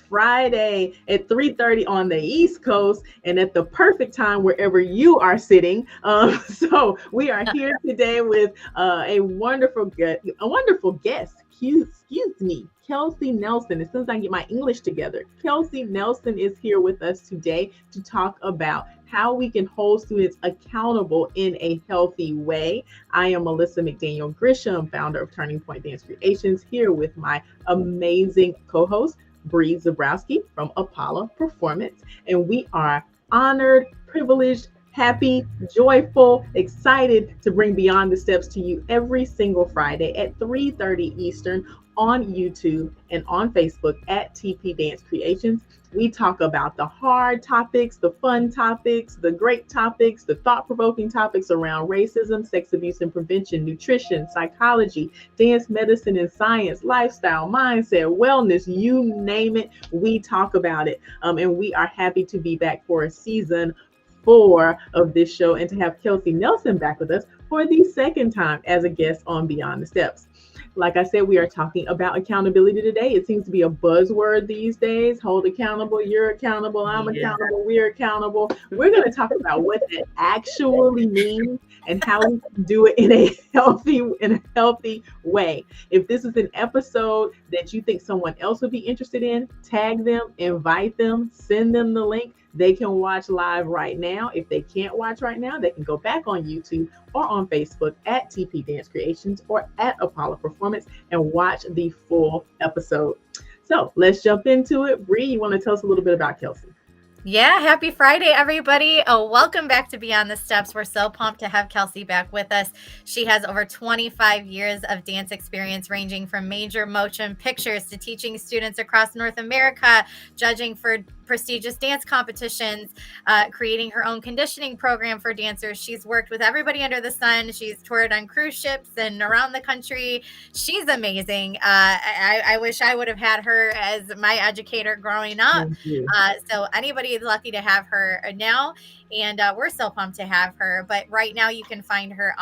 Friday at 3:30 on the East Coast, and at the perfect time wherever you are sitting. So we are here today with a wonderful guest. Excuse me, Kelsey Nelson. As soon as I get my English together, Kelsey Nelson is here with us today to talk about how we can hold students accountable in a healthy way. I am Melissa McDaniel Grisham, founder of Turning Point Dance Creations, here with my amazing co-host, Bree Zabrowski from Apollo Performance. And we are honored, privileged, happy, joyful, excited to bring Beyond the Steps to you every single Friday at 3:30 Eastern on YouTube and on Facebook at TP Dance Creations. We talk about the hard topics, the fun topics, the great topics, the thought-provoking topics around racism, sex abuse and prevention, nutrition, psychology, dance, medicine and science, lifestyle, mindset, wellness, you name it, we talk about it. And we are happy to be back for a season 4 of this show and to have Kelsey Nelson back with us for the second time as a guest on Beyond the Steps. Like I said, we are talking about accountability today. It seems to be a buzzword these days. Hold accountable, you're accountable, I'm accountable, we're accountable. We're going to talk about what that actually means and how we can do it in a healthy way. If this is an episode that you think someone else would be interested in, tag them, invite them, send them the link. They can watch live right now. If they can't watch right now, they can go back on YouTube or on Facebook at TP Dance Creations or at Apollo Performance and watch the full episode. So let's jump into it. Bree, you want to tell us a little bit about Kelsey? Yeah, happy Friday, everybody. Welcome back to Beyond the Steps. We're so pumped to have Kelsey back with us. She has over 25 years of dance experience, ranging from major motion pictures to teaching students across North America, judging for prestigious dance competitions, creating her own conditioning program for dancers. She's worked with everybody under the sun. She's toured on cruise ships and around the country. She's amazing. I wish I would have had her as my educator growing up. Thank you. So anybody is lucky to have her now, and we're so pumped to have her. But right now, you can find her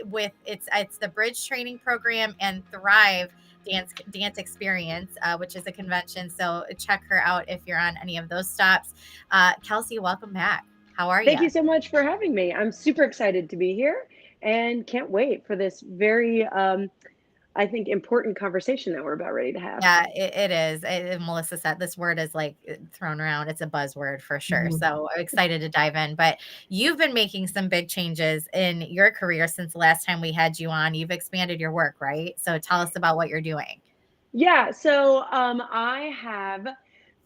with it's the Bridge Training Program and Thrive Dance Experience, which is a convention. So check her out if you're on any of those stops. Kelsey, welcome back. How are Thank you? you so much for having me. I'm super excited to be here and can't wait for this very, I think, important conversation that we're about ready to have. Yeah, it is. Melissa said this word is like thrown around. It's a buzzword for sure. Mhm. So I'm excited to dive in. But you've been making some big changes in your career since the last time we had you on. You've expanded your work, right? So tell us about what you're doing. Yeah, so I have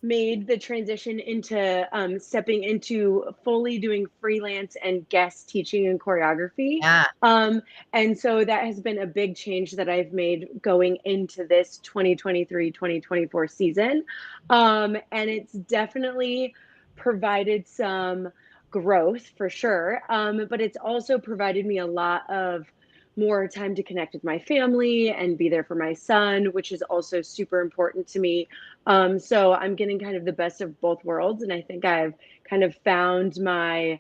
made the transition into stepping into fully doing freelance and guest teaching and choreography. Yeah. Um, and so that has been a big change that I've made going into this 2023-2024 season. And it's definitely provided some growth for sure. But it's also provided me a lot of more time to connect with my family and be there for my son, which is also super important to me. So I'm getting kind of the best of both worlds, and I think I've kind of found my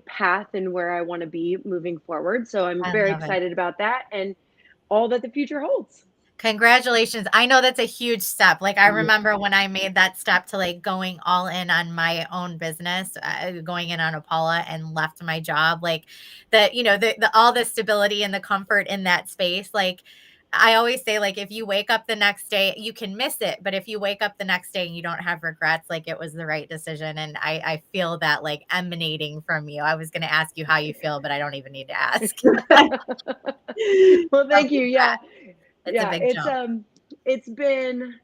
path and where I want to be moving forward. So I'm I very love it. excited about that and all that the future holds. Congratulations. I know that's a huge step. Like I Yeah. remember when I made that step to like going all in on my own business, going in on Apollo and left my job, like the all the stability and the comfort in that space. Like I always say, like if you wake up the next day, you can miss it, but if you wake up the next day and you don't have regrets, like it was the right decision. And I feel that like emanating from you. I was going to ask you how you feel, but I don't even need to ask. Well, So thank you. Yeah. it's a Yeah, big jump. it's been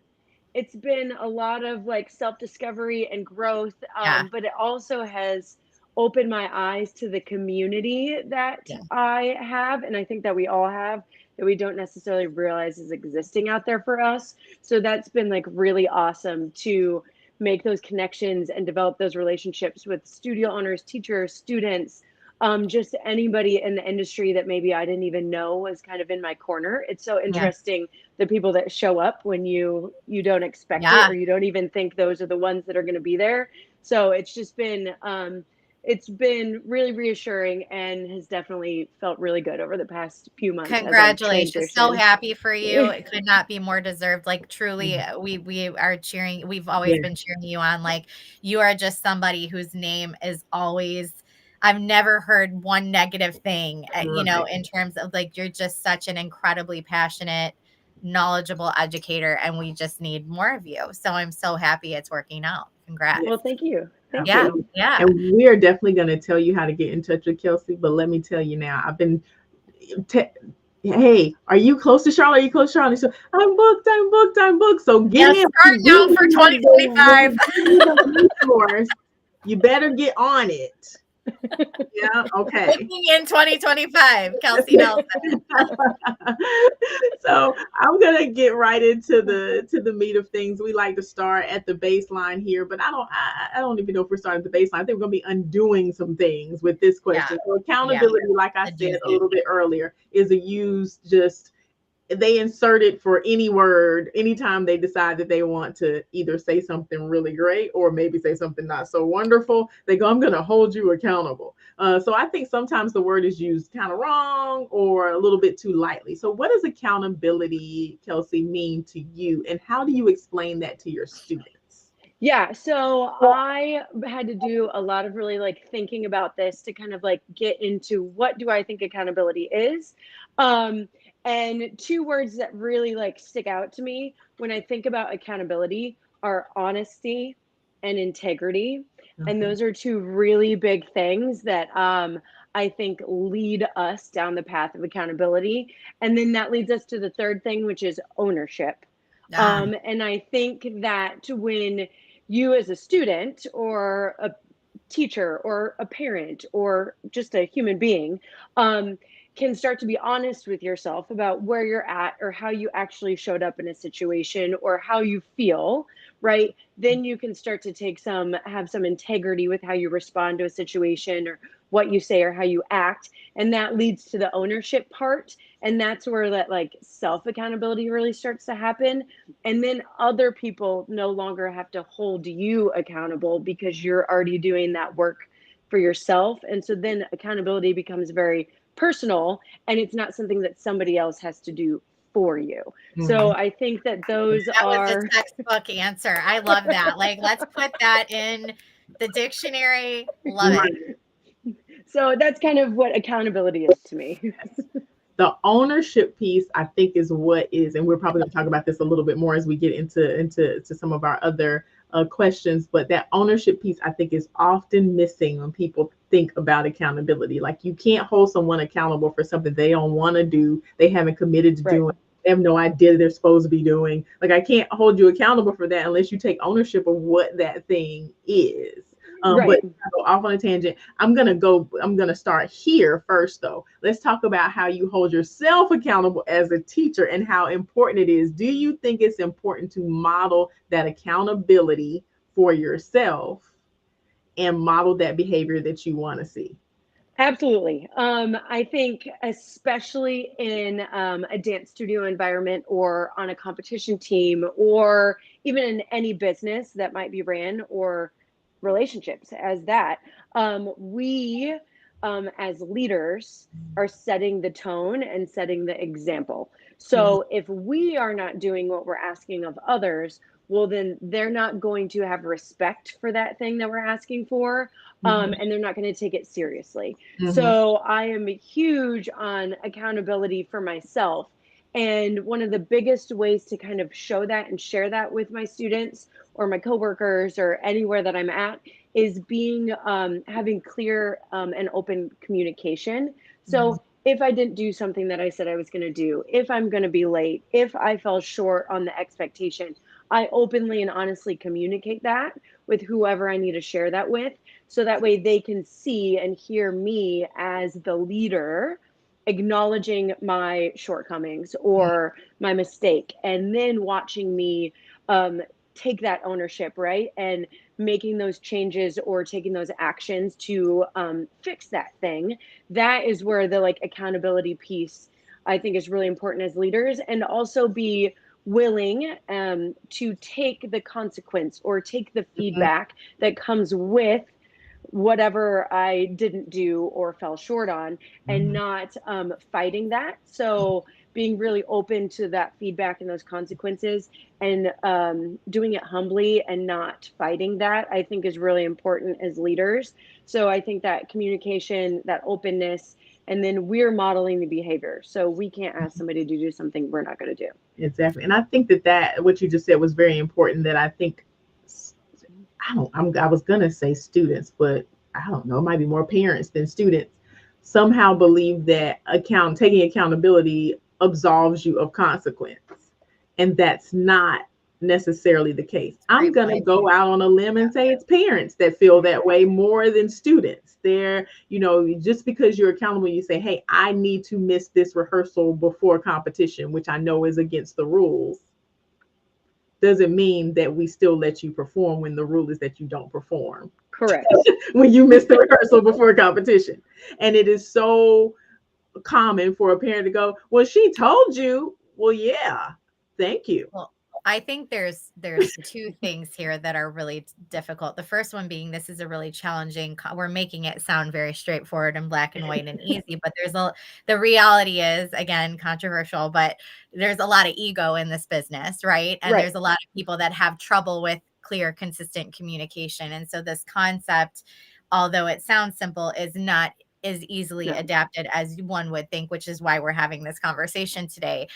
it's been a lot of like self-discovery and growth, Yeah. but it also has opened my eyes to the community that Yeah. I have, and I think that we all have, that we don't necessarily realize is existing out there for us. So that's been like really awesome to make those connections and develop those relationships with studio owners, teachers, students, just anybody in the industry that maybe I didn't even know was kind of in my corner. It's so Yeah. interesting, the people that show up when you don't expect it, Yeah. or you don't even think those are the ones that are going to be there. So it's just been it's been really reassuring and has definitely felt really good over the past few months as I've Congratulations. So transitioned. happy for you. It could not be more deserved. Like truly, we are cheering. We've always been cheering you on. Like you are just somebody whose name is always, I've never heard one negative thing, in terms of like, you're just such an incredibly passionate, knowledgeable educator, and we just need more of you. So I'm so happy it's working out. Congrats. Well, thank you. Thank you. Yeah. And we are definitely going to tell you how to get in touch with Kelsey. But let me tell you now, I've been, hey, are you close to Charlotte? Are you close to Charlotte? So I'm booked. So get in. Start now for 2025. You better get on it. Yeah. Okay. Booking in 2025, Kelsey Nelson. So I'm gonna get right into the meat of things. We like to start at the baseline here, but I don't even know if we're starting at the baseline. I think we're gonna be undoing some things with this question. So accountability, like I said a little bit earlier, is they insert it for any word anytime they decide that they want to either say something really great or maybe say something not so wonderful. They go, I'm going to hold you accountable. So I think sometimes the word is used kind of wrong or a little bit too lightly. So what does accountability, Kelsey, mean to you? And how do you explain that to your students? Yeah, so I had to do a lot of really like thinking about this to kind of like get into what do I think accountability is. And two words that really like stick out to me when I think about accountability are honesty and integrity. And those are two really big things that I think lead us down the path of accountability. And then that leads us to the third thing, which is ownership. And I think that when you as a student or a teacher or a parent or just a human being can start to be honest with yourself about where you're at or how you actually showed up in a situation or how you feel, right? Then you can start to have some integrity with how you respond to a situation or what you say or how you act. And that leads to the ownership part. And that's where that like self accountability really starts to happen. And then other people no longer have to hold you accountable because you're already doing that work for yourself. And so then accountability becomes very personal and it's not something that somebody else has to do for you. So I think that was a textbook answer. I love that. Like, let's put that in the dictionary. Love it. So that's kind of what accountability is to me. The ownership piece, I think, is what is, and we're probably going to talk about this a little bit more as we get into some of our other questions, but that ownership piece, I think, is often missing when people think about accountability. Like you can't hold someone accountable for something they don't want to do, they haven't committed to doing, they have no idea they're supposed to be doing. Like I can't hold you accountable for that unless you take ownership of what that thing is. But go off on a tangent. I'm gonna start here first though. Let's talk about how you hold yourself accountable as a teacher and how important it is. Do you think it's important to model that accountability for yourself and model that behavior that you want to see? Absolutely. I think especially in a dance studio environment or on a competition team or even in any business that might be ran or relationships as that, we as leaders are setting the tone and setting the example. So if we are not doing what we're asking of others, well, then they're not going to have respect for that thing that we're asking for. And they're not going to take it seriously. So I am huge on accountability for myself. And one of the biggest ways to kind of show that and share that with my students or my coworkers or anywhere that I'm at is being having clear and open communication. So if I didn't do something that I said I was going to do, if I'm going to be late, if I fell short on the expectation, I openly and honestly communicate that with whoever I need to share that with. So that way they can see and hear me as the leader acknowledging my shortcomings or my mistake, and then watching me take that ownership, right? And making those changes or taking those actions to fix that thing. That is where the like accountability piece I think is really important as leaders, and also be willing to take the consequence or take the feedback that comes with whatever I didn't do or fell short on, and not fighting that. So being really open to that feedback and those consequences, and doing it humbly and not fighting that, I think is really important as leaders. So I think that communication, that openness, and then we're modeling the behavior. So we can't ask somebody to do something we're not going to do. Exactly. And I think that what you just said was very important, that I think I was gonna say students, but I don't know, it might be more parents than students, somehow believe that taking accountability absolves you of consequence. And that's not necessarily the case. I'm going to go out on a limb and say it's parents that feel that way more than students. They're, just because you're accountable, you say, hey, I need to miss this rehearsal before competition, which I know is against the rules, doesn't mean that we still let you perform when the rule is that you don't perform. Correct. When you miss the rehearsal before competition. And it is so common for a parent to go, well, she told you. Well, yeah, thank you. Well, I think there's two things here that are really difficult. The first one being, this is a really challenging, we're making it sound very straightforward and black and white and easy, but the reality is, again, controversial, but there's a lot of ego in this business, right? And there's a lot of people that have trouble with clear, consistent communication. And so this concept, although it sounds simple, is not as easily adapted as one would think, which is why we're having this conversation today.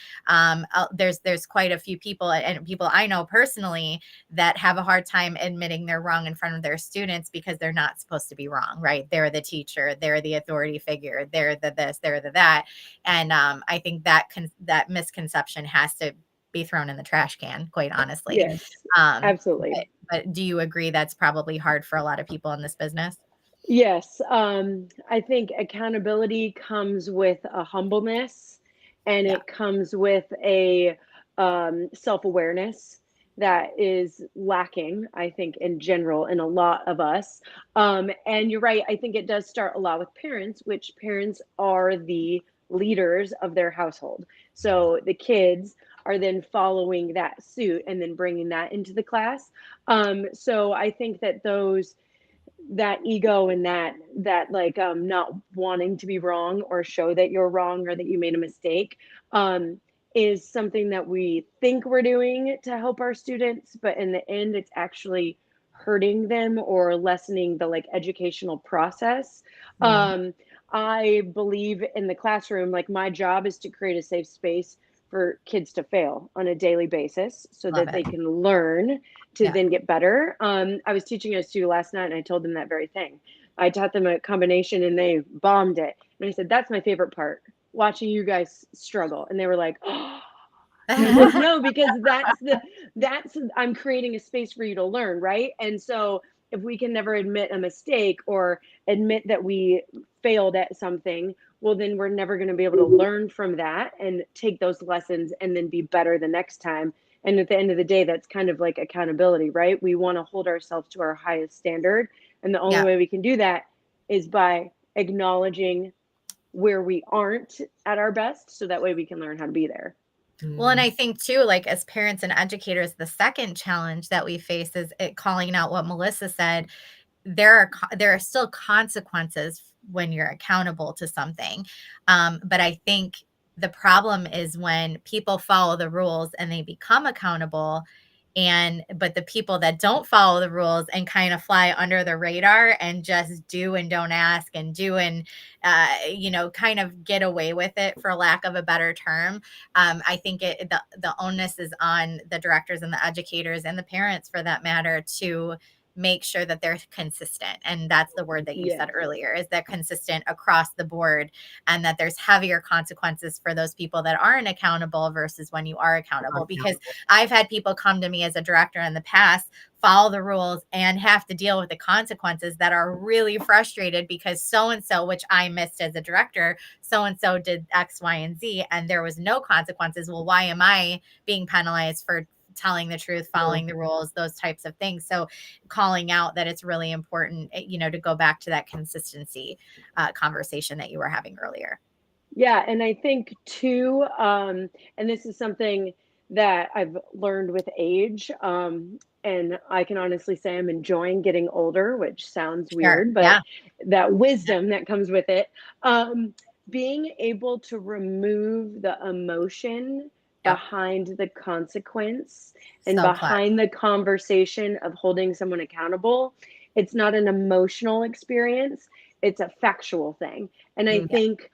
There's quite a few people, and people I know personally, that have a hard time admitting they're wrong in front of their students because they're not supposed to be wrong, right? They're the teacher, they're the authority figure, they're the this, they're the that. And I think that misconception has to be thrown in the trash can, quite honestly. Yes, absolutely. But do you agree that's probably hard for a lot of people in this business? Yes. I think accountability comes with a humbleness, and it comes with a self-awareness that is lacking, I think, in general, in a lot of us. And you're right. I think it does start a lot with parents, which parents are the leaders of their household. So the kids are then following that suit and then bringing that into the class. So I think that that ego and that like not wanting to be wrong or show that you're wrong or that you made a mistake is something that we think we're doing to help our students, but in the end it's actually hurting them or lessening the like educational process. I believe in the classroom, like my job is to create a safe space for kids to fail on a daily basis so that they can learn to then get better. I was teaching a student last night and I told them that very thing. I taught them a combination and they bombed it. And I said, that's my favorite part, watching you guys struggle. And they were like, oh. Said, no, because I'm creating a space for you to learn, right? And so if we can never admit a mistake or admit that we failed at something, well, then we're never going to be able to learn from that and take those lessons and then be better the next time. And at the end of the day, that's kind of like accountability, right? We want to hold ourselves to our highest standard. And the only way we can do that is by acknowledging where we aren't at our best. So that way we can learn how to be there. Well, and I think too, like as parents and educators, the second challenge that we face is calling out what Melissa said. There are still consequences when you're accountable to something. But I think the problem is when people follow the rules and they become accountable, but the people that don't follow the rules and kind of fly under the radar and just do and don't ask and do and kind of get away with it, for lack of a better term. I think the onus is on the directors and the educators and the parents, for that matter, to make sure that they're consistent. And that's the word that you said earlier, is that consistent across the board, and that there's heavier consequences for those people that aren't accountable versus when you are accountable. Because I've had people come to me as a director in the past, follow the rules, and have to deal with the consequences that are really frustrated because so-and-so, which I missed as a director, so-and-so did X, Y, and Z, and there was no consequences. Well, why am I being penalized for telling the truth, following the rules, those types of things? So calling out that it's really important, to go back to that consistency conversation that you were having earlier. Yeah. And I think too, and this is something that I've learned with age. And I can honestly say I'm enjoying getting older, which sounds Sure. weird, but Yeah. that wisdom that comes with it. Being able to remove the emotion Yep. behind the consequence and So clutch. behind the conversation of holding someone accountable. It's not an emotional experience, it's a factual thing. And I Mhm. think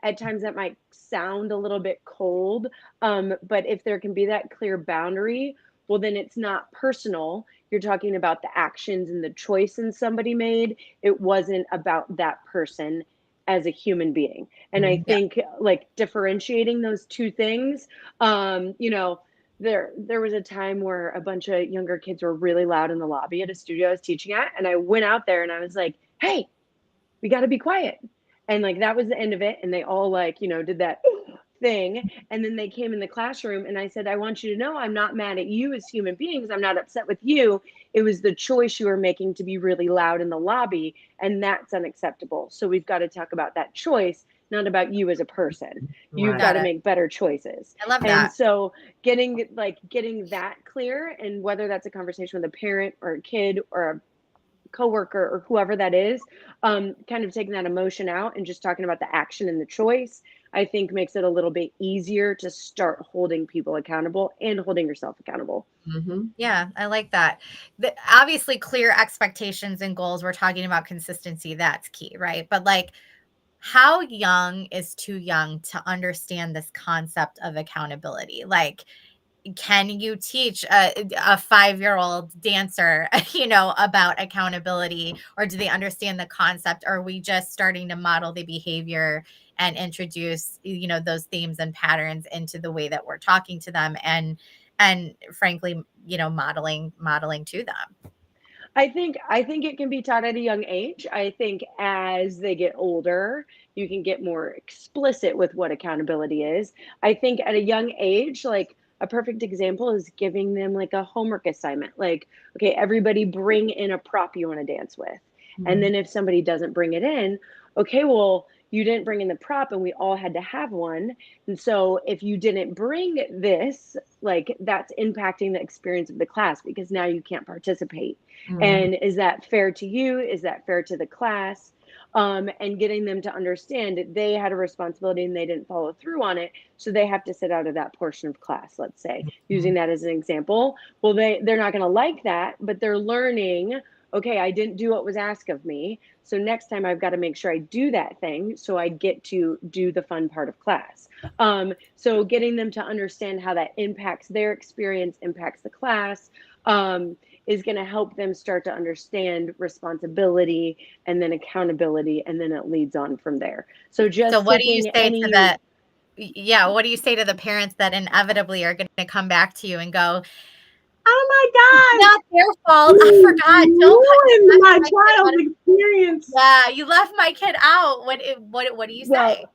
at times that might sound a little bit cold, but if there can be that clear boundary, well, then it's not personal. You're talking about the actions and the choices somebody made. It wasn't about that person as a human being. And I Mhm. Yeah. think like differentiating those two things, you know, there was a time where a bunch of younger kids were really loud in the lobby at a studio I was teaching at, and I went out there and I was like, "Hey, we got to be quiet." And like that was the end of it, and they all like, did that thing, and then they came in the classroom and I said, "I want you to know I'm not mad at you as human beings. I'm not upset with you. It was the choice you were making to be really loud in the lobby, and that's unacceptable. So we've got to talk about that choice, not about you as a person. You've Right. got Got to it. make better choices." I love And that. so getting that clear, and whether that's a conversation with a parent or a kid or a coworker or whoever that is, kind of taking that emotion out and just talking about the action and the choice, I think makes it a little bit easier to start holding people accountable and holding yourself accountable. Mhm. Yeah, I like that. Obviously, clear expectations and goals. We're talking about consistency. That's key, right? But like, how young is too young to understand this concept of accountability? Like, can you teach a 5-year-old dancer, about accountability, or do they understand the concept? Or are we just starting to model the behavior and introduce, those themes and patterns into the way that we're talking to them and frankly, modeling to them? I think it can be taught at a young age. I think as they get older, you can get more explicit with what accountability is. I think at a young age, like a perfect example is giving them like a homework assignment. Like, okay, everybody bring in a prop you want to dance with. And Mhm. then if somebody doesn't bring it in, okay, well, you didn't bring in the prop and we all had to have one. And so if you didn't bring this, like that's impacting the experience of the class because now you can't participate. Mhm. And is that fair to you? Is that fair to the class? And getting them to understand that they had a responsibility and they didn't follow through on it. So they have to sit out of that portion of class, let's say, using Mhm. that as an example. Well, they're not going to like that, but they're learning, okay, I didn't do what was asked of me. So next time I've got to make sure I do that thing so I get to do the fun part of class. So getting them to understand how that impacts their experience, impacts the class, is going to help them start to understand responsibility and then accountability, and then it leads on from there. So So just what do you taking say to any, the yeah, what do you say to the parents that inevitably are going to come back to you and go, Oh "It's my gosh, not their fault. I you forgot. Don't put you ruined left my my kid out child's of experience. Yeah, you left my kid out." What do you say?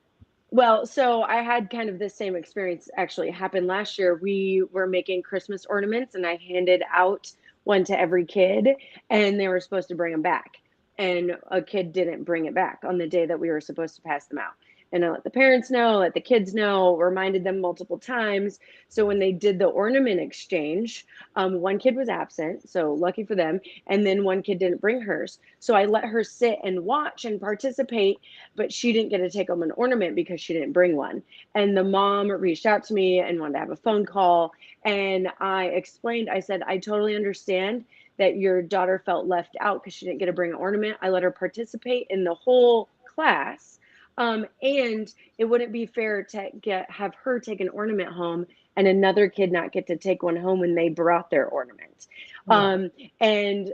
well, so I had kind of the same experience actually happen last year. We were making Christmas ornaments and I handed out one to every kid and they were supposed to bring them back. And a kid didn't bring it back on the day that we were supposed to pass them out. And I let the parents know, let the kids know, reminded them multiple times. So when they did the ornament exchange, one kid was absent, so lucky for them. And then one kid didn't bring hers. So I let her sit and watch and participate, but she didn't get to take home an ornament because she didn't bring one. And the mom reached out to me and wanted to have a phone call. And I explained, I said, I totally understand that your daughter felt left out because she didn't get to bring an ornament. I let her participate in the whole class. And it wouldn't be fair to have her take an ornament home and another kid not get to take one home when they brought their ornament. Right. And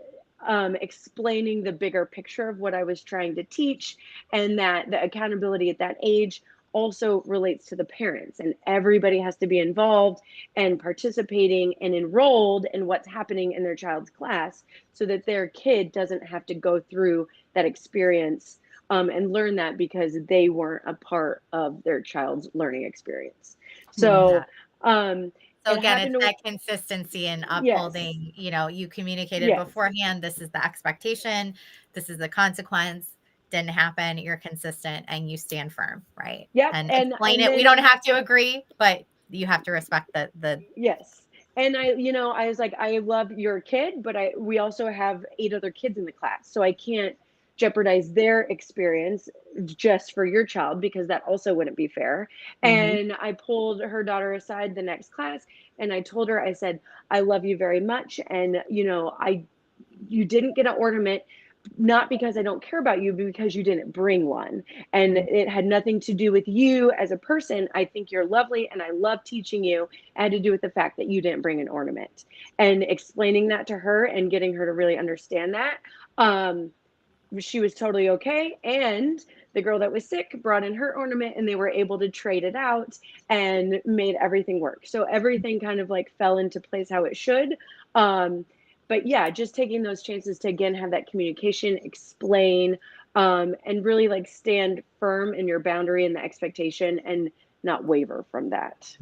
explaining the bigger picture of what I was trying to teach, and that the accountability at that age also relates to the parents, and everybody has to be involved and participating and enrolled in what's happening in their child's class so that their kid doesn't have to go through that experience, and learn that because they weren't a part of their child's learning experience. Love Mhm. So that. So it again, happened it's to, that consistency and yes, upholding, you communicated yes, beforehand, this is the expectation, this is the consequence, didn't happen, you're consistent and you stand firm, right? yep. And and explain and it. We then don't have to agree, but you have to respect the Yes. And I was like, I love your kid, but we also have 8 other kids in the class. So I can't jeopardize their experience just for your child, because that also wouldn't be fair. Mhm. And I pulled her daughter aside the next class, and I told her, I said, I love you very much. And, you didn't get an ornament, not because I don't care about you, but because you didn't bring one. And it had nothing to do with you as a person. I think you're lovely and I love teaching you. It had to do with the fact that you didn't bring an ornament. And explaining that to her and getting her to really understand that, she was totally okay. And the girl that was sick brought in her ornament, and they were able to trade it out and made everything work. So everything kind of like fell into place how it should. But yeah, just taking those chances to again have that communication, explain, and really like stand firm in your boundary and the expectation, and not waver from that.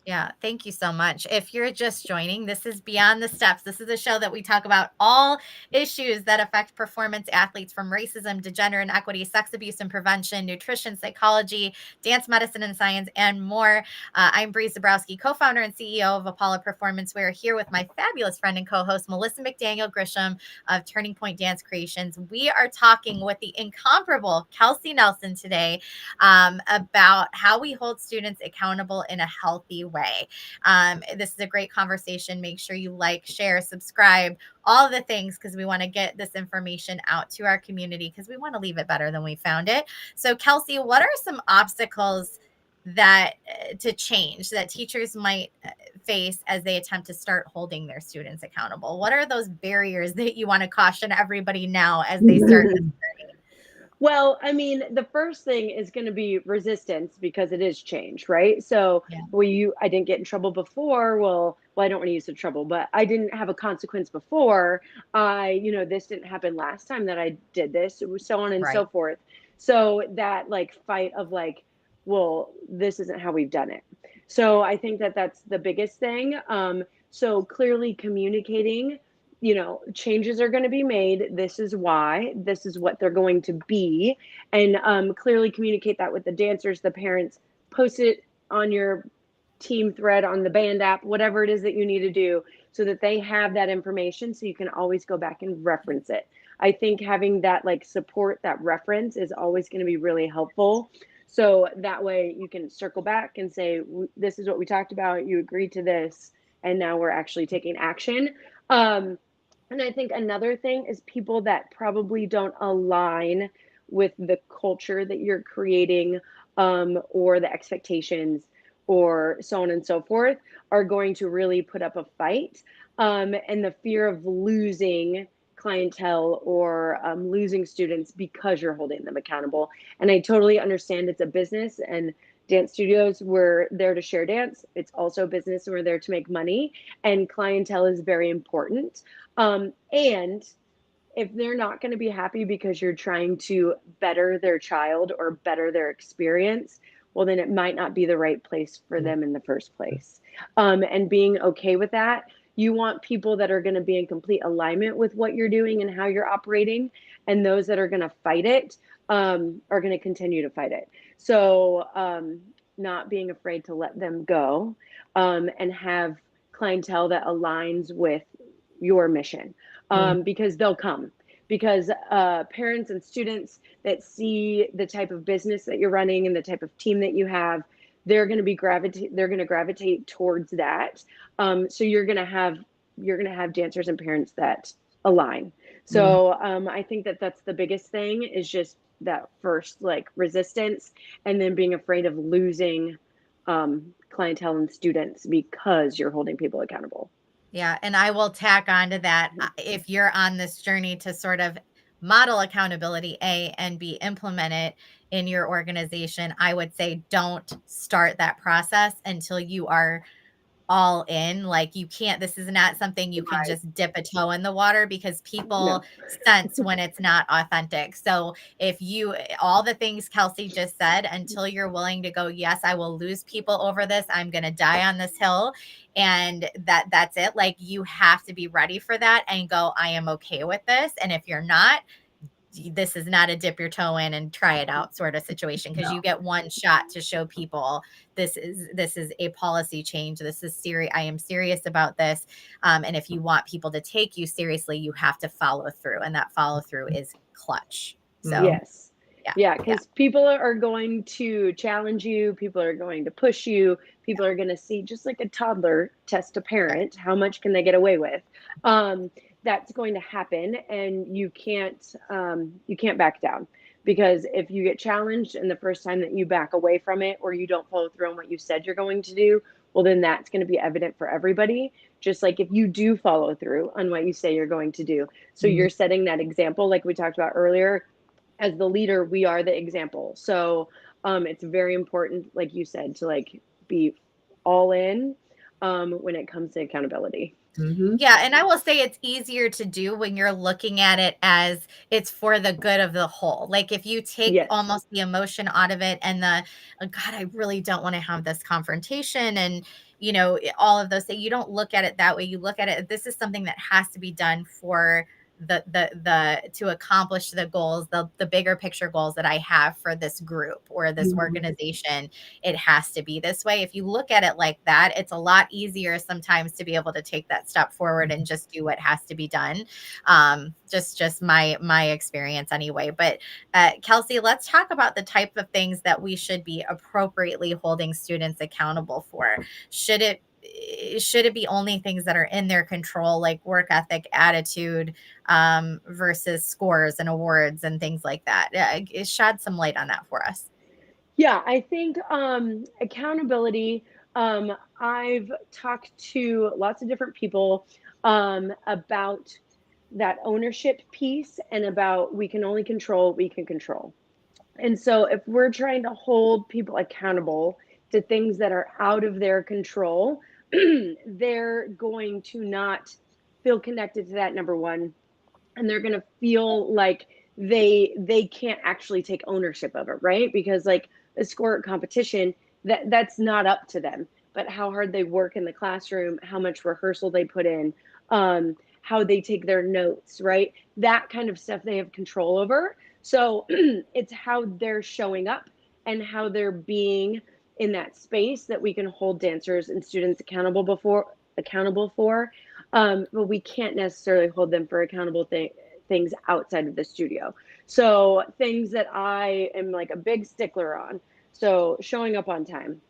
Yeah, thank you so much. If you're just joining, this is Beyond the Steps. This is a show that we talk about all issues that affect performance athletes, from racism to gender inequity, sex abuse and prevention, nutrition, psychology, dance medicine and science, and more. I'm Bree Zabrowski, co-founder and CEO of Apollo Performance. We're here with my fabulous friend and co-host, Melissa McDaniel Grisham of Turning Point Dance Creations. We are talking with the incomparable Kelsey Nelson today about how we hold students accountable in a healthy way. This is a great conversation. Make sure you like, share, subscribe, all the things, because we want to get this information out to our community, because we want to leave it better than we found it. So, Kelsey, what are some obstacles that to change that teachers might face as they attempt to start holding their students accountable? What are those barriers that you want to caution everybody now as they start this journey? Well, I mean, the first thing is going to be resistance, because it is change, right? So, Yeah. I didn't get in trouble before. Well, I don't want to use the trouble, but I didn't have a consequence before. This didn't happen last time that I did this. It was so on and so Right. forth. So that like fight of like, well, this isn't how we've done it. So I think that that's the biggest thing. So clearly communicating, changes are going to be made. This is why, this is what they're going to be. And clearly communicate that with the dancers, the parents, post it on your team thread, on the band app, whatever it is that you need to do, so that they have that information, so you can always go back and reference it. I think having that like support, that reference, is always going to be really helpful. So that way you can circle back and say, this is what we talked about. You agreed to this. And now we're actually taking action. And I think another thing is people that probably don't align with the culture that you're creating, or the expectations, or so on and so forth, are going to really put up a fight. And the fear of losing clientele, or losing students because you're holding them accountable. And I totally understand it's a business, and dance studios, we're there to share dance. It's also a business, and we're there to make money, and clientele is very important. And if they're not going to be happy because you're trying to better their child or better their experience, well, then it might not be the right place for them in the first place. And being okay with that, you want people that are going to be in complete alignment with what you're doing and how you're operating. And those that are going to fight it are going to continue to fight it. So, not being afraid to let them go, and have clientele that aligns with your mission, because they'll come. Because parents and students that see the type of business that you're running and the type of team that you have, they're going to gravitate towards that. So you're going to have dancers and parents that align. So I think that that's the biggest thing, is just that first like resistance, and then being afraid of losing clientele and students because you're holding people accountable. Yeah, and I will tack on to that. If you're on this journey to sort of model accountability, A, and B, implement it in your organization, I would say don't start that process until you are all in. Like, you can't, this is not something you can just dip a toe in the water, because people No. sense when it's not authentic. So if you, all the things Kelsey just said, until you're willing to go, yes, I will lose people over this, I'm going to die on this hill, and that's it. Like, you have to be ready for that and go, I am okay with this. And if you're not, this is not a dip your toe in and try it out sort of situation, because you get one shot to show people this is a policy change. This is serious. I am serious about this. And if you want people to take you seriously, you have to follow through, and that follow through is clutch. So yes. Yeah, because people are going to challenge you. People are going to push you. People are going to see, just like a toddler test a parent, how much can they get away with? That's going to happen, and you can't back down, because if you get challenged and the first time that you back away from it, or you don't follow through on what you said you're going to do, well, then that's going to be evident for everybody. Just like if you do follow through on what you say you're going to do. So you're setting that example, like we talked about earlier. As the leader, we are the example. So it's very important, like you said, to like be all in when it comes to accountability. Yeah, and I will say it's easier to do when you're looking at it as it's for the good of the whole. Like if you take almost the emotion out of it, and the God, I really don't want to have this confrontation, and all of those things. You don't look at it that way. You look at it, this is something that has to be done for the to accomplish the goals, the bigger picture goals that I have for this group or this organization. It has to be this way. If you look at it like that, it's a lot easier sometimes to be able to take that step forward and just do what has to be done. Just my experience anyway. But Kelsey, let's talk about the type of things that we should be appropriately holding students accountable for. Should it be only things that are in their control, like work ethic, attitude, versus scores and awards and things like that? Shed some light on that for us. Yeah, I think accountability, I've talked to lots of different people about that ownership piece, and about we can only control what we can control. And so if we're trying to hold people accountable to things that are out of their control, they're going to not feel connected to that, number one, and they're going to feel like they can't actually take ownership of it, right? Because like a score competition, that's not up to them, but how hard they work in the classroom, how much rehearsal they put in, how they take their notes, right? That kind of stuff they have control over. So it's how they're showing up and how they're being in that space that we can hold dancers and students accountable for. But we can't necessarily hold them for accountable things outside of the studio. So things that I am like a big stickler on. So showing up on time,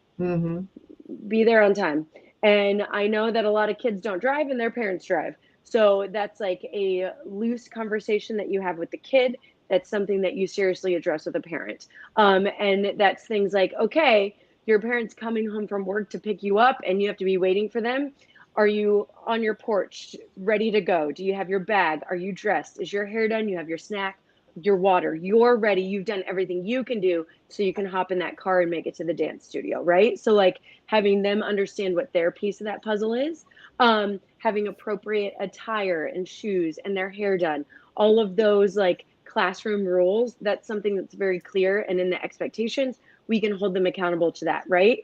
be there on time. And I know that a lot of kids don't drive and their parents drive. So that's like a loose conversation that you have with the kid. That's something that you seriously address with a parent. And that's things like, okay, your parent's coming home from work to pick you up and you have to be waiting for them. Are you on your porch ready to go? Do you have your bag? Are you dressed? Is your hair done? You have your snack, your water. You're ready. You've done everything you can do so you can hop in that car and make it to the dance studio, right? So like having them understand what their piece of that puzzle is, having appropriate attire and shoes and their hair done, all of those like classroom rules, that's something that's very clear. And in the expectations, we can hold them accountable to that, right?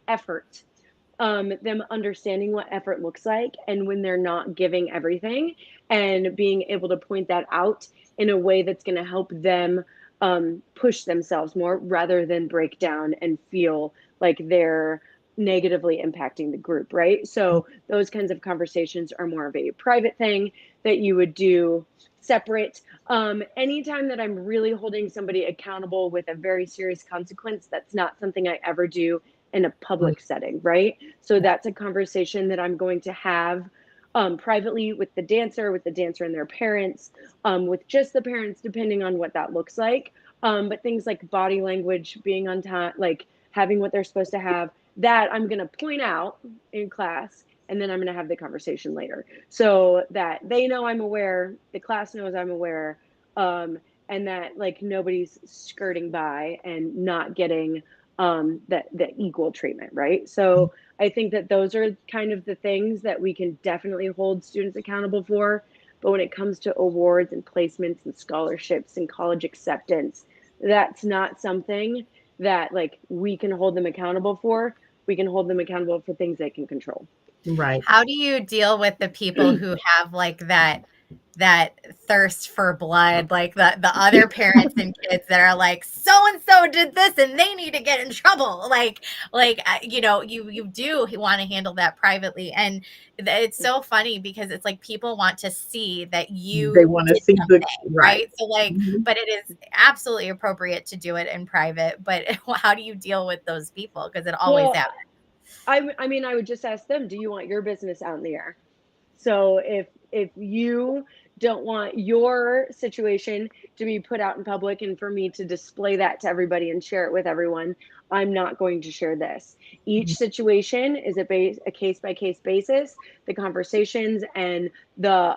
Effort. Them understanding what effort looks like and when they're not giving everything, and being able to point that out in a way that's going to help them push themselves more rather than break down and feel like they're negatively impacting the group, right? So those kinds of conversations are more of a private thing that you would do separate. Anytime that I'm really holding somebody accountable with a very serious consequence, that's not something I ever do in a public setting, right? So that's a conversation that I'm going to have privately with the dancer and their parents, with just the parents, depending on what that looks like. But things like body language, being on time, like having what they're supposed to have, that I'm going to point out in class, and then I'm going to have the conversation later so that they know I'm aware, the class knows I'm aware, and that like nobody's skirting by and not getting that equal treatment, right? So I think that those are kind of the things that we can definitely hold students accountable for. But when it comes to awards and placements and scholarships and college acceptance, that's not something that like we can hold them accountable for. We can hold them accountable for things they can control. Right. How do you deal with the people who have like that that thirst for blood, like the other parents and kids that are like, so and so did this and they need to get in trouble. You know, you do want to handle that privately, and it's so funny because it's like people want to see that you They want to did see the something, right. right? So like, Mhm. but it is absolutely appropriate to do it in private. But how do you deal with those people? Because it always Well, happens. I mean, I would just ask them, do you want your business out in the air? So if you don't want your situation to be put out in public and for me to display that to everybody and share it with everyone, I'm not going to share this. Each situation is a case by case basis. The conversations and the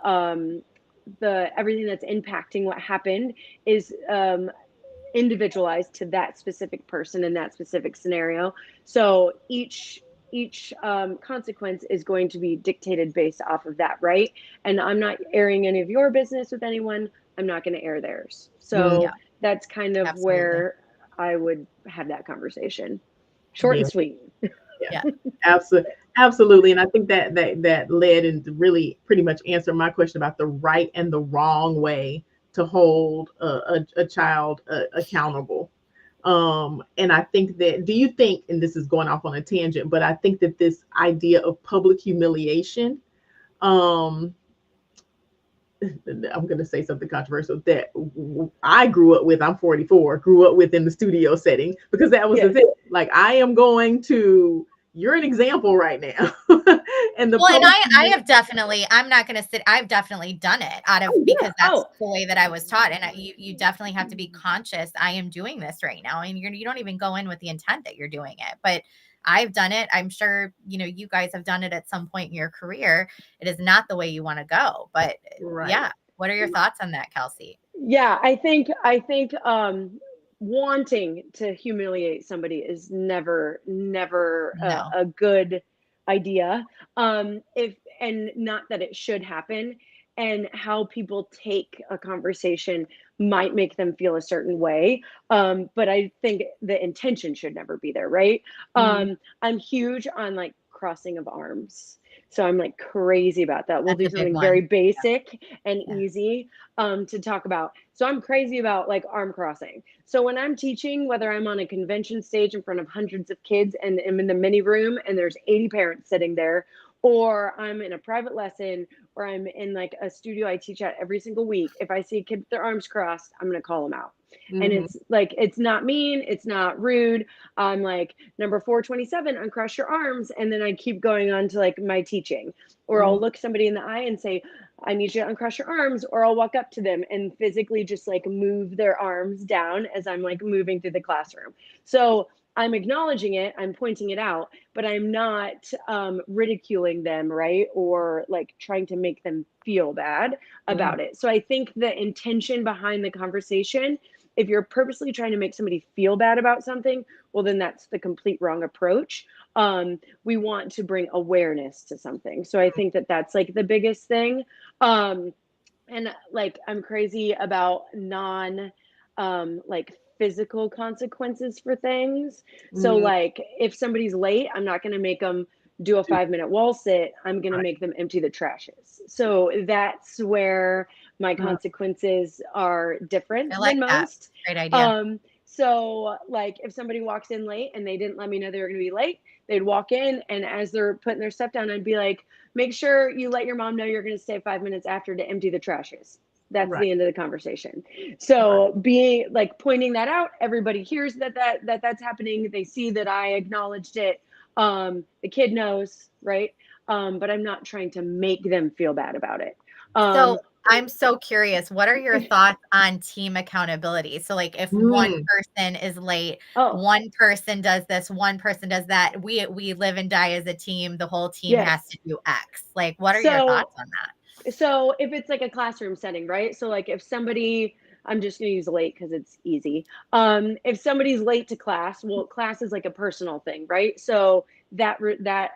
everything that's impacting what happened is individualized to that specific person in that specific scenario. So each consequence is going to be dictated based off of that, right? And I'm not airing any of your business with anyone. I'm not going to air theirs. So Yeah, that's kind of absolutely. where I would have that conversation. Short Yeah. and sweet. Yeah. Absolutely, absolutely. And I think that led and really pretty much answered my question about the right and the wrong way to hold a child accountable. And I think that, do you think, and this is going off on a tangent, but I think that this idea of public humiliation, um, I'm going to say something controversial that I grew up with. I'm 44, grew up with in the studio setting, because that was the Yes. thing. Like, I am going to, you're an example right now. And the Well, and public, I have definitely, I'm not going to sit, I've definitely done it out of, oh, yeah. because that's Oh, the way that I was taught. And you definitely have to be conscious. I am doing this right now. And you don't even go in with the intent that you're doing it, but I've done it. I'm sure, you know, you guys have done it at some point in your career. It is not the way you want to go, but Right. yeah. What are your thoughts on that, Kelsey? yeah, I think wanting to humiliate somebody is never No. a good idea. If and not that it should happen, and how people take a conversation might make them feel a certain way. But I think the intention should never be there, right? Mhm. I'm huge on like crossing of arms. So I'm like crazy about that. We'll That's do a big something very one. basic and Yeah. easy to talk about. So I'm crazy about like arm crossing. So when I'm teaching, whether I'm on a convention stage in front of hundreds of kids and I'm in the mini room and there's 80 parents sitting there, or I'm in a private lesson, or I'm in like a studio I teach at every single week, if I see a kid with their arms crossed, I'm going to call them out. And Mhm. it's like, it's not mean, it's not rude. I'm like, number 427, uncross your arms. And then I keep going on to like my teaching. Or I'll Mhm. look somebody in the eye and say, I need you to uncross your arms, or I'll walk up to them and physically just like move their arms down as I'm like moving through the classroom. So I'm acknowledging it, I'm pointing it out, but I'm not ridiculing them, right? Or like trying to make them feel bad Mhm. about it. So I think the intention behind the conversation, if you're purposely trying to make somebody feel bad about something, well, then that's the complete wrong approach. We want to bring awareness to something. So I think that that's like the biggest thing. Um, and like I'm crazy about non like physical consequences for things. So Mhm. like if somebody's late, I'm not going to make them do a 5 minute wall sit. I'm going to Right. make them empty the trashes. So that's where my Mhm. consequences are different I like than that. most. Great idea. So like if somebody walks in late and they didn't let me know they were going to be late, they'd walk in, and as they're putting their stuff down, I'd be like, make sure you let your mom know you're going to stay 5 minutes after to empty the trashes. That's Right. the end of the conversation. Right. So being like pointing that out, everybody hears that's happening. They see that I acknowledged it. The kid knows, right? But I'm not trying to make them feel bad about it. So Um, I'm so curious, what are your thoughts on team accountability? So like if one Mm. person is late, oh, one person does this, one person does that, we live and die as a team, the whole team has yes. to do X. Like what are your So thoughts on that? so if it's like a classroom setting, right? So like if somebody, I'm just going to use late because it's easy. If somebody's late to class, well, class is like a personal thing, right? So that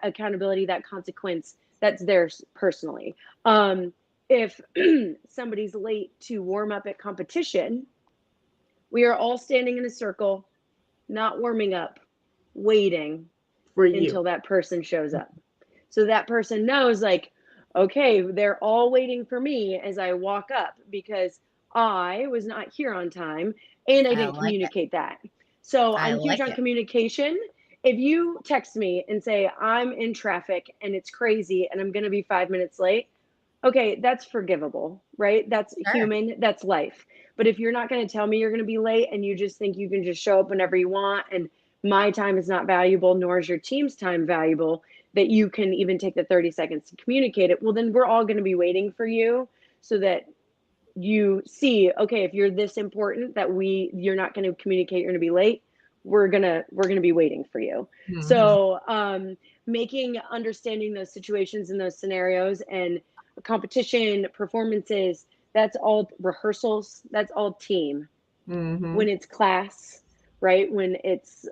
accountability, that consequence, that's theirs personally. If somebody's late to warm up at competition, we are all standing in a circle, not warming up, waiting For you. until that person shows up. So that person knows, like, okay, they're all waiting for me as I walk up because I was not here on time and I I didn't like it. communicate that. So I I'm huge like on it. communication. If you text me and say, I'm in traffic and it's crazy and I'm going to be 5 minutes late, okay, that's forgivable, right? That's Sure. human, that's life. But if you're not going to tell me you're going to be late and you just think you can just show up whenever you want and my time is not valuable, nor is your team's time valuable, that you can even take the 30 seconds to communicate it, well, then we're all going to be waiting for you so that you see, okay, if you're this important that you're not going to communicate, you're going to be late, we're going to be waiting for you. Mhm. So making understanding those situations and those scenarios and competition performances, that's all rehearsals, that's all team. When Mhm. it's class, right, when it's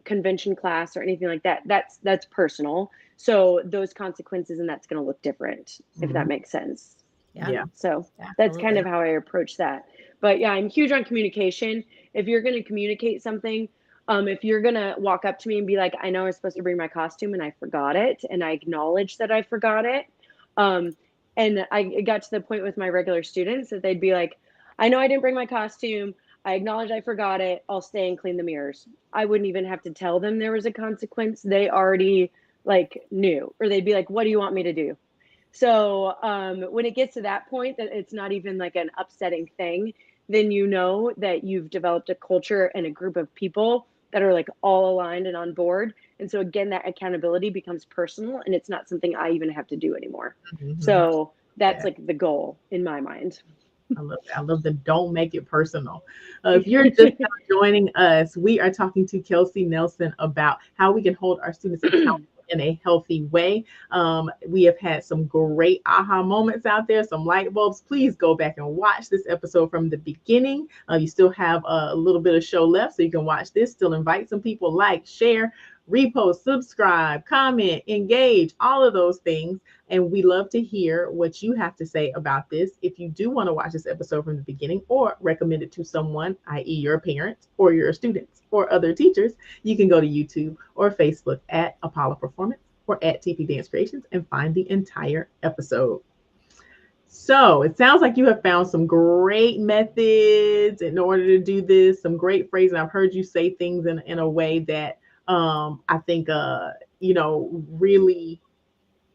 convention class or anything like that, that's personal. So those consequences and that's going to look different, if that Mhm. makes sense. Yeah, Yeah. So that's kind absolutely. of how I approach that. But yeah, I'm huge on communication. If you're going to communicate something, if you're going to walk up to me and be like, I know I was supposed to bring my costume and I forgot it, and I acknowledge that I forgot it. Um, and I got to the point with my regular students that they'd be like, I know I didn't bring my costume. I acknowledge I forgot it. I'll stay and clean the mirrors. I wouldn't even have to tell them there was a consequence. They already like knew, or they'd be like, what do you want me to do? So when it gets to that point that it's not even like an upsetting thing, then you know that you've developed a culture and a group of people that are like all aligned and on board. And so again, that accountability becomes personal and it's not something I even have to do anymore. Mhm. So that's Yeah. like the goal in my mind. I love that. I love the don't make it personal. If you're just now joining us, we are talking to Kelsey Nelson about how we can hold our students accountable in a healthy way. We have had some great aha moments out there, some light bulbs. Please go back and watch this episode from the beginning. You still have a little bit of show left, so you can watch this. Still invite some people, like, share, repost, subscribe, comment, engage, all of those things. And we love to hear what you have to say about this. If you do want to watch this episode from the beginning or recommend it to someone, i.e., your parents or your students or other teachers, you can go to YouTube or Facebook at Apollo Performance or at TP Dance Creations and find the entire episode. So it sounds like you have found some great methods in order to do this, some great phrases. I've heard you say things in a way that I think, really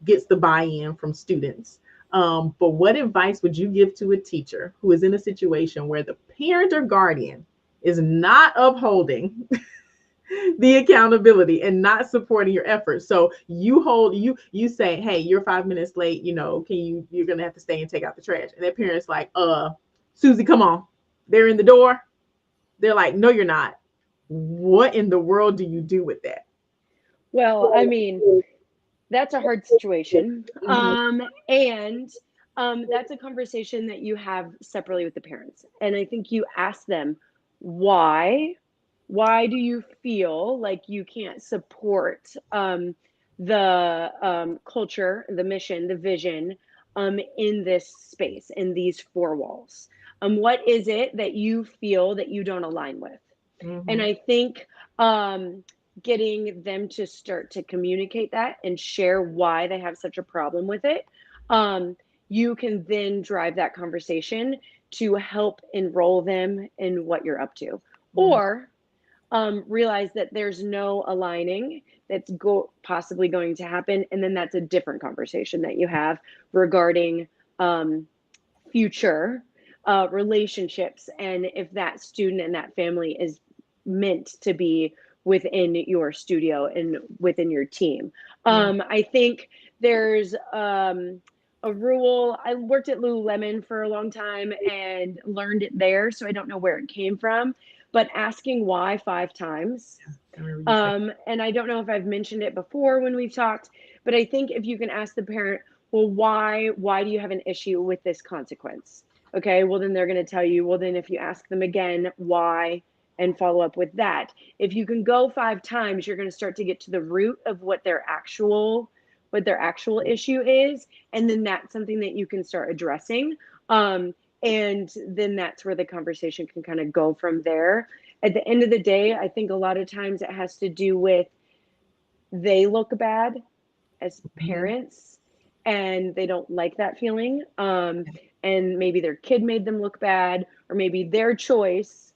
gets the buy-in from students. But what advice would you give to a teacher who is in a situation where the parent or guardian is not upholding the accountability and not supporting your efforts? So you say, hey, you're 5 minutes late, you're gonna have to stay and take out the trash. And that parent's like, Susie, come on. They're in the door. They're like, no, you're not. What in the world do you do with that? Well, I mean, that's a hard situation. Mhm. And that's a conversation that you have separately with the parents. And I think you ask them, why? Why do you feel like you can't support the culture, the mission, the vision in this space, in these four walls? What is it that you feel that you don't align with? And Mhm. I think getting them to start to communicate that and share why they have such a problem with it, you can then drive that conversation to help enroll them in what you're up to. Mhm. Or realize that there's no aligning that's possibly going to happen. And then that's a different conversation that you have regarding um, future relationships and if that student and that family is meant to be within your studio and within your team. Mhm. I think there's a rule. I worked at Lululemon for a long time and learned it there, so I don't know where it came from, but asking why 5 times. I remember you saying. And I don't know if I've mentioned it before when we've talked, but I think if you can ask the parent, well, why do you have an issue with this consequence? Okay, well, then they're going to tell you, well, then if you ask them again, why, and follow up with that. If you can go 5 times, you're going to start to get to the root of what their actual issue is, and then that's something that you can start addressing. And then that's where the conversation can kind of go from there. At the end of the day, I think a lot of times it has to do with they look bad as Mhm. parents and they don't like that feeling. And maybe their kid made them look bad, or maybe their choice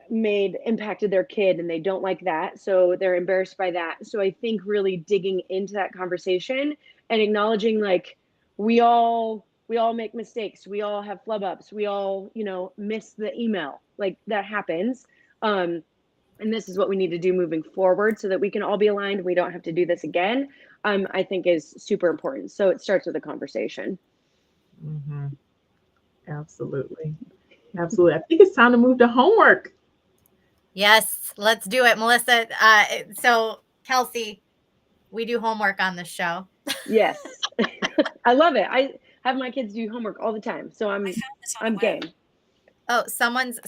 impacted their kid and they don't like that, so they're embarrassed by that. So I think really digging into that conversation and acknowledging, like, we all make mistakes, we all have flub ups, we all, miss the email, like that happens. And this is what we need to do moving forward so that we can all be aligned, we don't have to do this again. I think is super important. So it starts with a conversation. Mm-hmm. Absolutely. Absolutely. I think it's time to move to homework. Yes, let's do it, Melissa. So Kelsey, we do homework on this show. Yes. I love it. I have my kids do homework all the time, so I'm game. Oh, someone's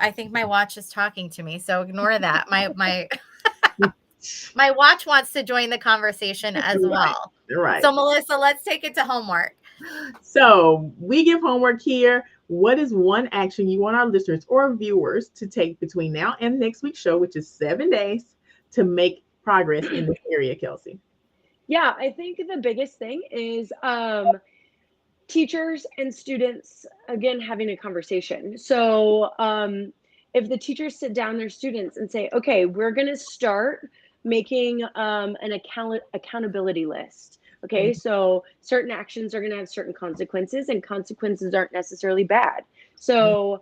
I think my watch is talking to me, so ignore that. My my watch wants to join the conversation as well. Right. So Melissa, let's take it to homework. So we give homework here. What is one action you want our listeners or viewers to take between now and next week's show, which is 7 days, to make progress in this area, Kelsey? Yeah, I think the biggest thing is teachers and students, again, having a conversation. So if the teachers sit down their students and say, okay, we're going to start making an accountability list. Okay, so certain actions are going to have certain consequences, and consequences aren't necessarily bad. So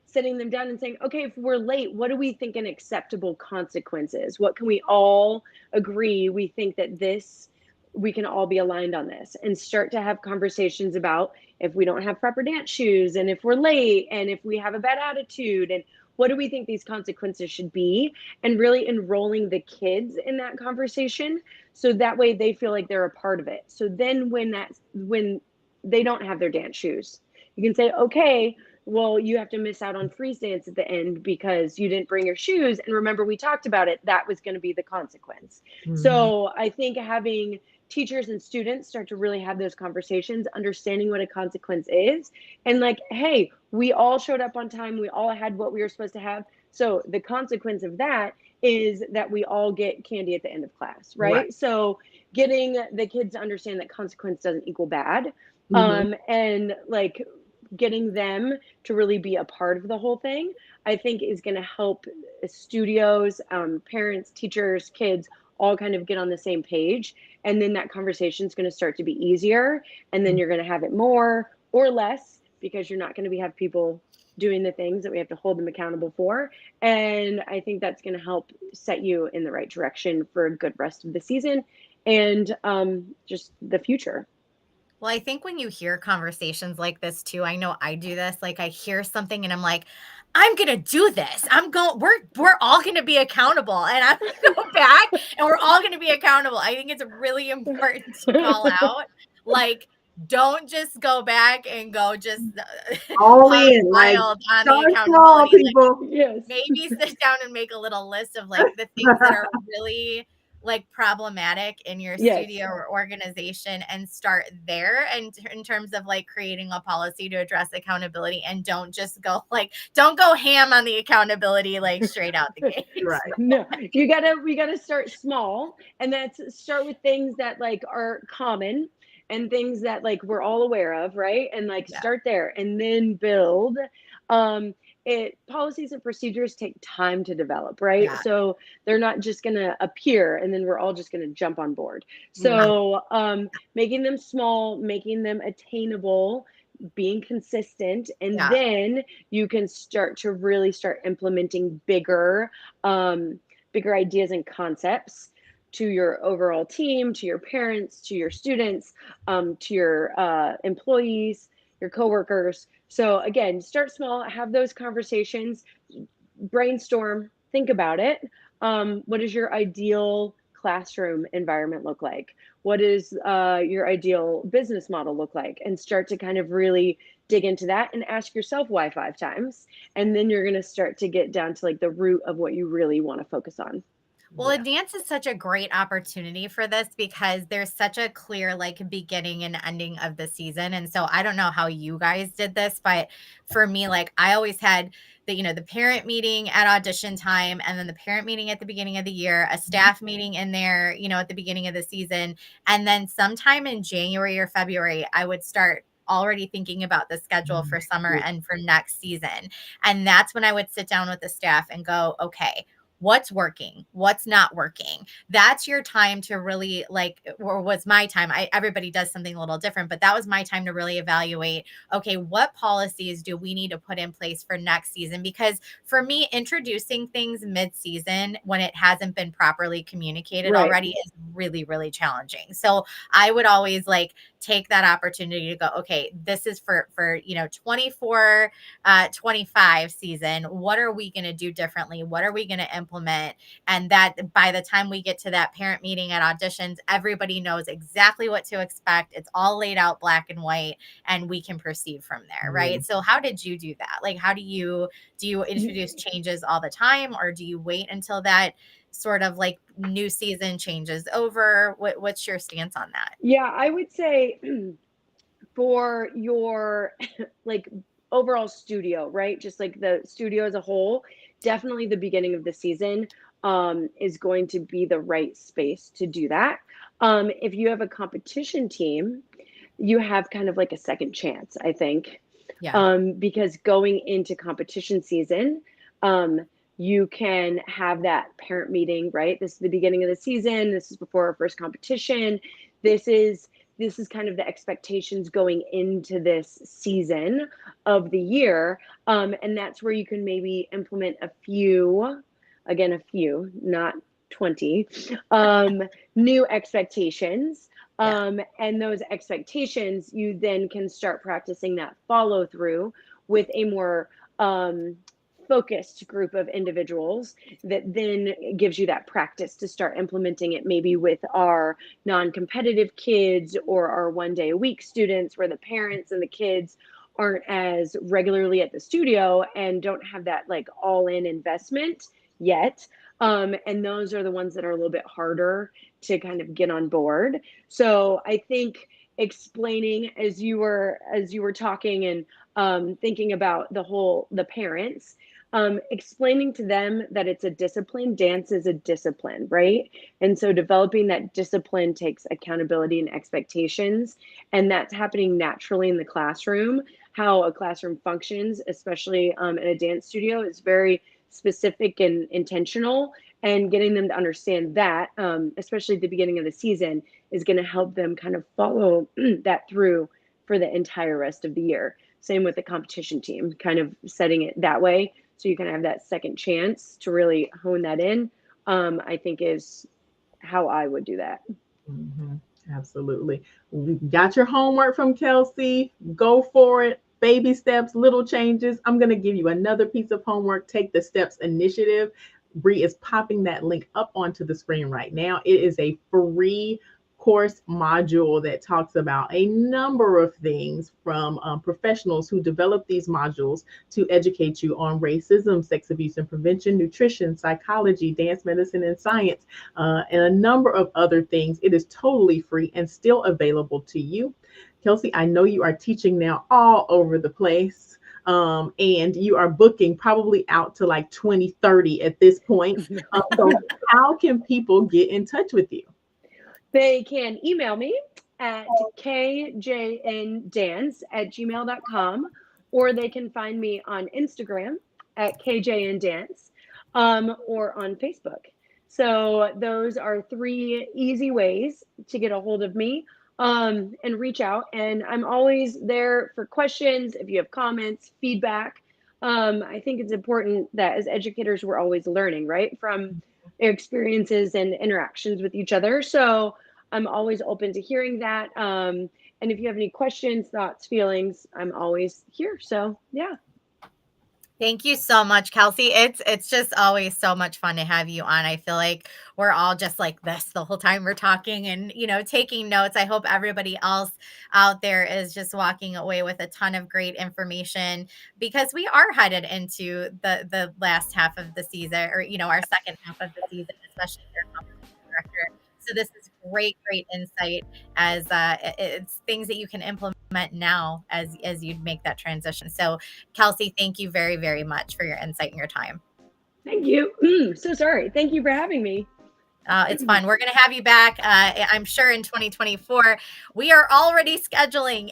sitting them down and saying, okay, if we're late, what do we think an acceptable consequence is? What can we all agree we think that we can all be aligned on this, and start to have conversations about if we don't have proper dance shoes, and if we're late, and if we have a bad attitude, and what do we think these consequences should be, and really enrolling the kids in that conversation so that way they feel like they're a part of it. So then when they don't have their dance shoes, you can say, okay, well, you have to miss out on freeze dance at the end because you didn't bring your shoes. And remember, we talked about it. That was going to be the consequence. Mm-hmm. So I think having teachers and students start to really have those conversations, understanding what a consequence is, and like, hey, we all showed up on time. We all had what we were supposed to have. So the consequence of that is that we all get candy at the end of class, right? So getting the kids to understand that consequence doesn't equal bad. And like getting them to really be a part of the whole thing, I think is going to help studios, parents, teachers, kids, all kind of get on the same page. And then that conversation is going to start to be easier. And then you're going to have it more or less, because you're not going to have people doing the things that we have to hold them accountable for. And I think that's going to help set you in the right direction for a good rest of the season and just the future. Well, I think when you hear conversations like this too, I know I do this, like I hear something and I'm like, I'm going to do this. We're all going to be accountable, and I'm going to go back and we're all going to be accountable. I think it's really important to call out, like, don't just go back and go just all in, like, on the accountability. People. Like, yes. Maybe sit down and make a little list of like the things that are really like problematic in your studio or organization, and start there. And in terms of like creating a policy to address accountability, and don't go ham on the accountability, like straight out the gate. Right. No, we gotta start small, and that's start with things that like are common and things that like we're all aware of, right? And like start there and then build. Policies and procedures take time to develop, right? Yeah. So they're not just going to appear and then we're all just going to jump on board. So making them small, making them attainable, being consistent, and then you can start to really start implementing bigger ideas and concepts to your overall team, to your parents, to your students, to your employees, your coworkers. So again, start small, have those conversations, brainstorm, think about it. What does your ideal classroom environment look like? What does your ideal business model look like? And start to kind of really dig into that and ask yourself why 5 times. And then you're going to start to get down to like the root of what you really want to focus on. Well, a dance is such a great opportunity for this because there's such a clear like beginning and ending of the season. And so I don't know how you guys did this, but for me, like I always had the parent meeting at audition time, and then the parent meeting at the beginning of the year, a staff meeting in there, at the beginning of the season. And then sometime in January or February, I would start already thinking about the schedule for summer and for next season. And that's when I would sit down with the staff and go, okay, what's working, what's not working. That's your time to really or was my time. Everybody does something a little different, but that was my time to really evaluate, okay, what policies do we need to put in place for next season? Because for me, introducing things mid-season when it hasn't been properly communicated already is really, really challenging. So I would always take that opportunity to go, okay, this is for 24, 25 season. What are we going to do differently? What are we going to implement? And that by the time we get to that parent meeting at auditions, everybody knows exactly what to expect. It's all laid out black and white, and we can proceed from there. Right. So how did you do that? How do you introduce changes all the time, or do you wait until that sort of new season changes over? What's your stance on that? Yeah, I would say for your overall studio, right? Just the studio as a whole, definitely the beginning of the season is going to be the right space to do that. If you have a competition team, you have kind of a second chance, I think. Yeah. Because going into competition season, you can have that parent meeting, right? This is the beginning of the season. This is before our first competition. This is kind of the expectations going into this season of the year. And that's where you can maybe implement a few, not 20, new expectations. And those expectations, you then can start practicing that follow through with a more focused group of individuals that then gives you that practice to start implementing it, maybe with our non-competitive kids or our 1 day a week students, where the parents and the kids aren't as regularly at the studio and don't have that all-in investment yet. And those are the ones that are a little bit harder to kind of get on board. So I think explaining as you were talking and thinking about the parents, explaining to them that it's a discipline. Dance is a discipline, right? And so developing that discipline takes accountability and expectations, and that's happening naturally in the classroom. How a classroom functions, especially in a dance studio, is very specific and intentional, and getting them to understand that, especially at the beginning of the season, is going to help them kind of follow that through for the entire rest of the year. Same with the competition team, kind of setting it that way so you can have that second chance to really hone that in, I think is how I would do that. Mm-hmm. Absolutely. We got your homework from Kelsey. Go for it. Baby steps, little changes. I'm going to give you another piece of homework. Take the steps initiative. Bree is popping that link up onto the screen right now. It is a free course module that talks about a number of things from professionals who develop these modules to educate you on racism, sex abuse and prevention, nutrition, psychology, dance medicine, and science, and a number of other things. It is totally free and still available to you. Kelsey, I know you are teaching now all over the place. And you are booking probably out to 2030 at this point. So how can people get in touch with you? They can email me at kjndance@gmail.com, or they can find me on Instagram at kjndance, or on Facebook. So those are 3 easy ways to get a hold of me, and reach out. And I'm always there for questions. If you have comments, feedback, I think it's important that as educators, we're always learning, right, from experiences and interactions with each other. So I'm always open to hearing that. And if you have any questions, thoughts, feelings, I'm always here. So yeah. Thank you so much, Kelsey. It's just always so much fun to have you on. I feel like we're all just like this the whole time we're talking and, taking notes. I hope everybody else out there is just walking away with a ton of great information, because we are headed into the last half of the season, or, our second half of the season, especially if you're a competition director. So this is great insight as it's things that you can implement now as you make that transition. So Kelsey, thank you very, very much for your insight and your time. Thank you. So sorry. Thank you for having me. It's fun. We're going to have you back, I'm sure, in 2024. We are already scheduling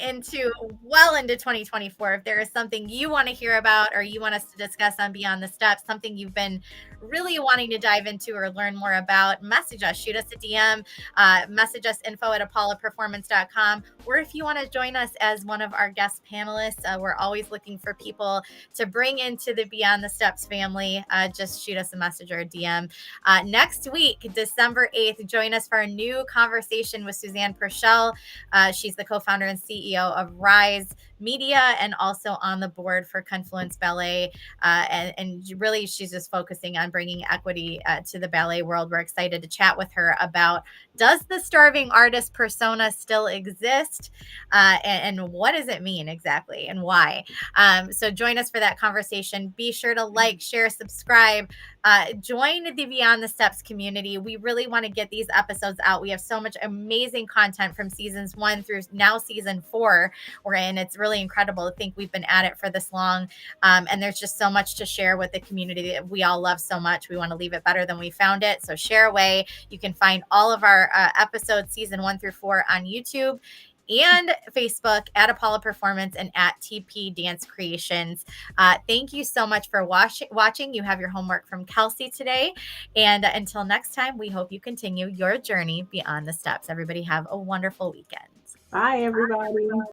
well into 2024. If there is something you want to hear about or you want us to discuss on Beyond the Steps, something you've been really wanting to dive into or learn more about, message us, shoot us a DM, message us info@apolloperformance.com. Or if you want to join us as one of our guest panelists, we're always looking for people to bring into the Beyond the Steps family. Just shoot us a message or a DM. Next week, December 8th, join us for a new conversation with Suzanne Purcell. She's the co-founder and CEO of Rise Media and also on the board for Confluence Ballet. And really, she's just focusing on bringing equity to the ballet world. We're excited to chat with her about, does the starving artist persona still exist? And what does it mean exactly and why? So join us for that conversation. Be sure to like, share, subscribe. Join the Beyond the Steps community. We really want to get these episodes out. We have so much amazing content from seasons 1 through now season 4 we're in. It's really incredible to think we've been at it for this long. And there's just so much to share with the community that we all love so much. We want to leave it better than we found it. So share away. You can find all of our episodes, season 1 through 4, on YouTube and Facebook at Apollo Performance and at TP Dance Creations. Thank you so much for watching. You have your homework from Kelsey today. And until next time, we hope you continue your journey beyond the steps. Everybody have a wonderful weekend. Bye, everybody.